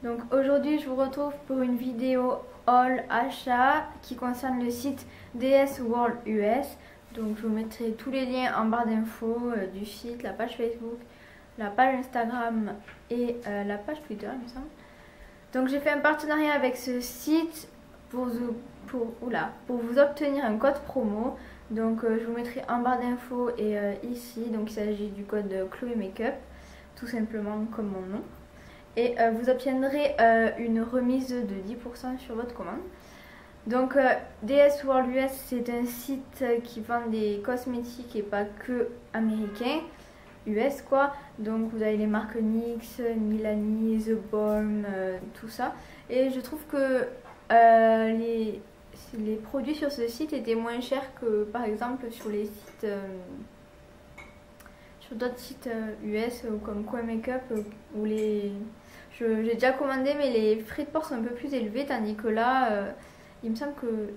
Donc aujourd'hui je vous retrouve pour une vidéo haul achat qui concerne le site DS World US. Donc je vous mettrai tous les liens en barre d'infos du site, la page Facebook, la page Instagram et la page Twitter il me semble. Donc j'ai fait un partenariat avec ce site pour vous obtenir un code promo. Donc je vous mettrai en barre d'infos et ici. Donc il s'agit du code Chloé Makeup, tout simplement comme mon nom. Et vous obtiendrez une remise de 10% sur votre commande. Donc DS World US, c'est un site qui vend des cosmétiques et pas que américains, US quoi. Donc vous avez les marques NYX, Milani, The Balm, tout ça. Et je trouve que les produits sur ce site étaient moins chers que par exemple sur les sites sur d'autres sites US comme Chloé Makeup où j'ai déjà commandé mais les frais de port sont un peu plus élevés, tandis que là il me semble que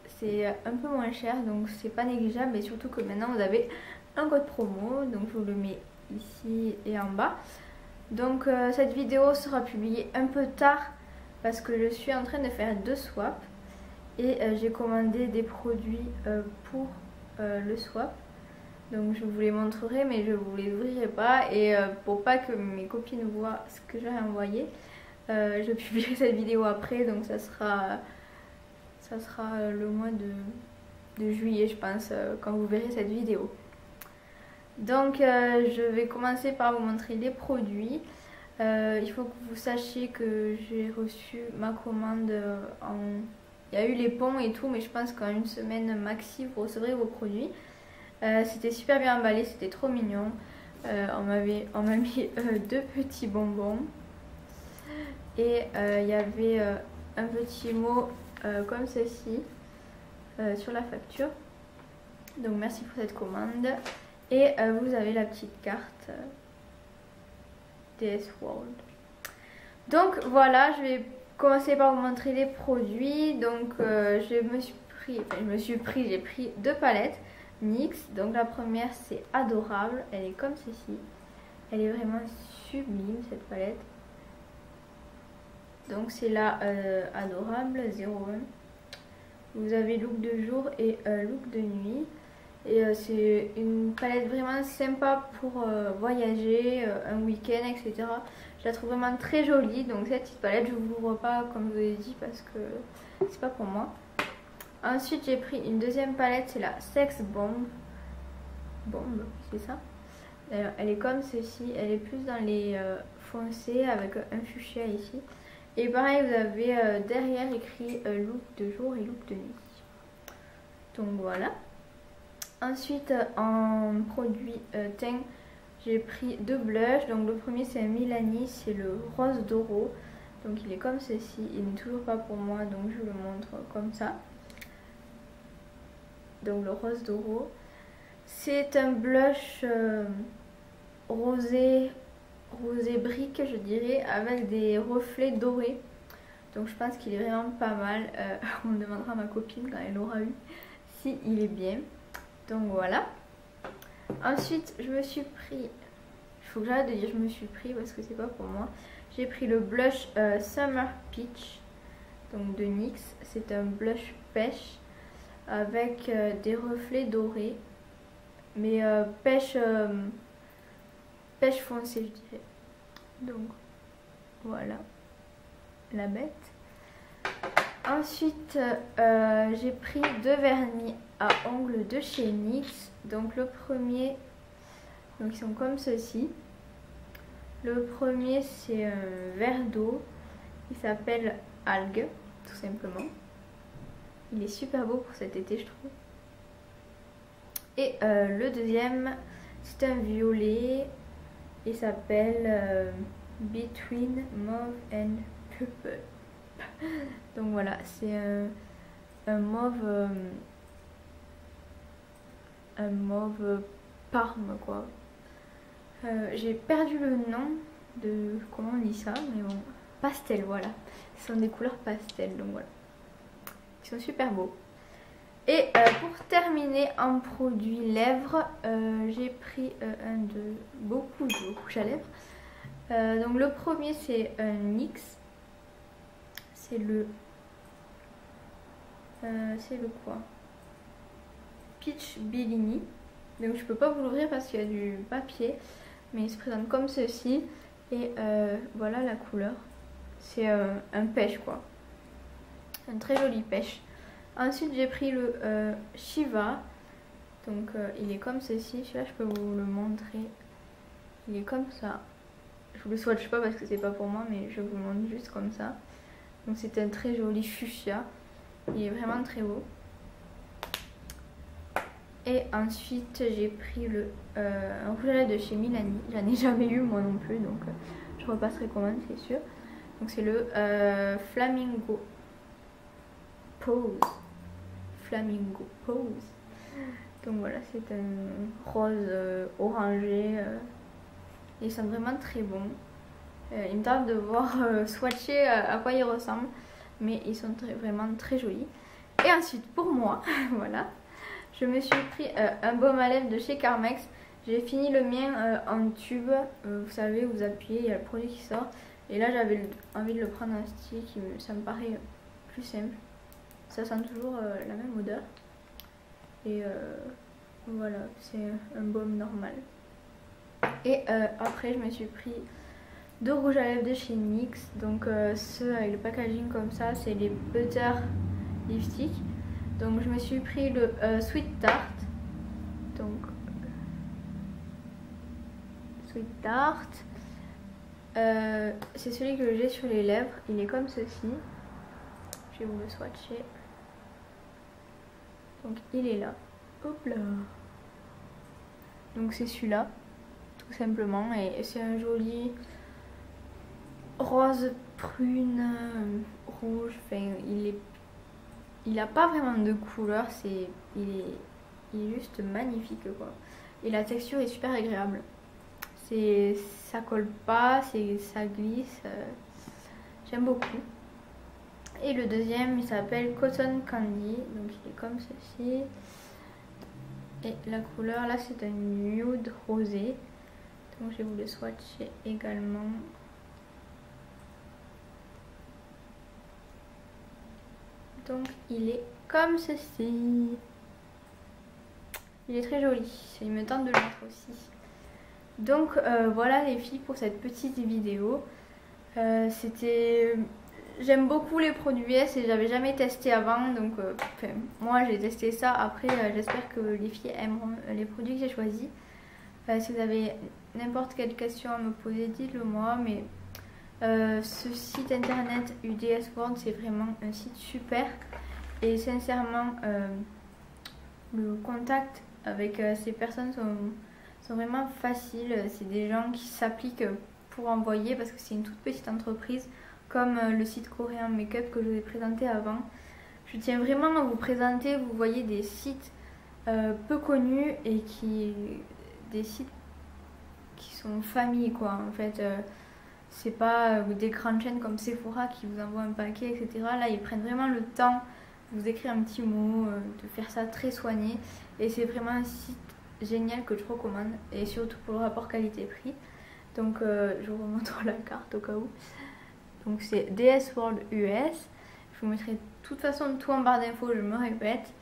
c'est un peu moins cher, donc c'est pas négligeable. Et surtout que maintenant vous avez un code promo, donc je vous le mets ici et en bas. Donc cette vidéo sera publiée un peu tard parce que je suis en train de faire 2 swaps et j'ai commandé des produits pour le swap. Donc je vous les montrerai mais je vous les ouvrirai pas, et pour pas que mes copines voient ce que j'ai envoyé, je publierai cette vidéo après. Donc ça sera le mois de juillet je pense, quand vous verrez cette vidéo. Donc je vais commencer par vous montrer les produits. Il faut que vous sachiez que j'ai reçu ma commande il y a eu les ponts et tout, mais je pense qu'en une semaine maxi vous recevrez vos produits. C'était super bien emballé, c'était trop mignon. On m'a mis 2 petits bonbons et il y avait un petit mot comme ceci sur la facture. Donc merci pour cette commande. Et vous avez la petite carte DS World. Donc voilà, je vais commencer par vous montrer les produits. Donc j'ai pris 2 palettes NYX. Donc la première c'est Adorable, elle est comme ceci. Elle est vraiment sublime cette palette. Donc c'est la Adorable 01. Vous avez look de jour et look de nuit. Et c'est une palette vraiment sympa pour voyager, un week-end, etc. Je la trouve vraiment très jolie. Donc cette petite palette, je ne vous l'ouvre pas comme je vous ai dit parce que c'est pas pour moi. Ensuite j'ai pris une deuxième palette, c'est la Sex Bomb. C'est ça. Elle est comme ceci, elle est plus dans les foncés avec un fuchsia ici. Et pareil, vous avez derrière écrit look de jour et look de nuit. Donc voilà. Ensuite en produit teint, j'ai pris 2 blushs. Donc le premier c'est un Milani, c'est le rose Doro. Donc il est comme ceci, il n'est toujours pas pour moi donc je vous le montre comme ça. Donc le rose Doro, c'est un blush rosé brique je dirais, avec des reflets dorés. Donc je pense qu'il est vraiment pas mal. On demandera à ma copine quand elle aura eu si il est bien. Donc voilà. Ensuite je me suis pris, il faut que j'arrête de dire je me suis pris parce que c'est pas pour moi. J'ai pris le blush Summer Peach, donc de NYX. C'est un blush pêche avec des reflets dorés, mais pêche foncée je dirais. Donc voilà la bête. Ensuite j'ai pris 2 vernis à ongles de chez NYX. Donc le premier, donc ils sont comme ceci. Le premier c'est un verre d'eau, il s'appelle Algue tout simplement. Il est super beau pour cet été je trouve. Et le deuxième c'est un violet, il s'appelle Between Mauve and Purple. Donc voilà, c'est un mauve parme quoi. J'ai perdu le nom de comment on dit ça, mais bon, pastel, voilà. Ce sont des couleurs pastel, donc voilà. Ils sont super beaux. Et pour terminer en produit lèvres, j'ai pris beaucoup de rouge à lèvres. Donc le premier c'est un NYX c'est le quoi, Peach Bellini. Donc je peux pas vous l'ouvrir parce qu'il y a du papier, mais il se présente comme ceci. Et voilà la couleur. C'est un pêche quoi, un très joli pêche. Ensuite j'ai pris le Shiva. Donc il est comme ceci. Celui-là je peux vous le montrer. Il est comme ça. Je vous le swatch pas parce que c'est pas pour moi, mais je vous le montre juste comme ça. Donc c'est un très joli fuchsia. Il est vraiment très beau. Et ensuite j'ai pris un rouge à lèvres de chez Milani. J'en ai jamais eu moi non plus, donc je repasserai commande c'est sûr. Donc c'est le Flamingo Pose. Flamingo Pose. Donc voilà, c'est un rose orangé. Ils sont vraiment très bons. Il me tarde de voir swatcher à quoi ils ressemblent, mais ils sont vraiment très jolis. Et ensuite pour moi, voilà, je me suis pris un baume à lèvres de chez Carmex. J'ai fini le mien en tube. Vous savez, vous appuyez, il y a le produit qui sort. Et là j'avais envie de le prendre en stick, ça me paraît plus simple. Ça sent toujours la même odeur. Et voilà, c'est un baume normal. Et après je me suis pris 2 rouges à lèvres de chez NYX. Donc ceux avec le packaging comme ça, c'est les Butter Lipstick. Donc je me suis pris le Sweet Tart. Donc Sweet Tart. C'est celui que j'ai sur les lèvres. Il est comme ceci. Je vais vous le swatcher. Donc il est là. Hop là. Donc c'est celui-là. Tout simplement. Et c'est un joli rose prune, rouge. Enfin, il a pas vraiment de couleur. Il est juste magnifique quoi. Et la texture est super agréable. Ça colle pas, ça glisse. J'aime beaucoup. Et le deuxième il s'appelle Cotton Candy. Donc il est comme ceci. Et la couleur là c'est un nude rosé. Donc je vais vous le swatcher également. Donc il est comme ceci. Il est très joli. Il me tente de le mettre aussi. Donc voilà les filles pour cette petite vidéo. J'aime beaucoup les produits US et j'avais jamais testé avant. Donc moi j'ai testé ça. Après j'espère que les filles aimeront les produits que j'ai choisis. Si vous avez n'importe quelle question à me poser, dites-le moi. Mais ce site internet UDS World c'est vraiment un site super. Et sincèrement le contact avec ces personnes sont vraiment faciles. C'est des gens qui s'appliquent pour envoyer parce que c'est une toute petite entreprise comme le site coréen Makeup que je vous ai présenté avant. Je tiens vraiment à vous présenter, vous voyez, des sites peu connus et des sites qui sont famille quoi. En fait c'est pas des grandes chaînes comme Sephora qui vous envoient un paquet etc. Là ils prennent vraiment le temps de vous écrire un petit mot, de faire ça très soigné. Et c'est vraiment un site génial que je recommande. Et surtout pour le rapport qualité-prix. Donc je vous remontre la carte au cas où. Donc c'est DS World US. Je vous mettrai de toute façon tout en barre d'infos, je me répète.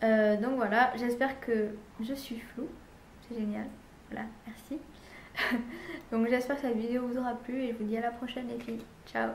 Donc voilà, j'espère que je suis floue. C'est génial. Voilà, merci. Donc j'espère que cette vidéo vous aura plu et je vous dis à la prochaine les filles. Ciao.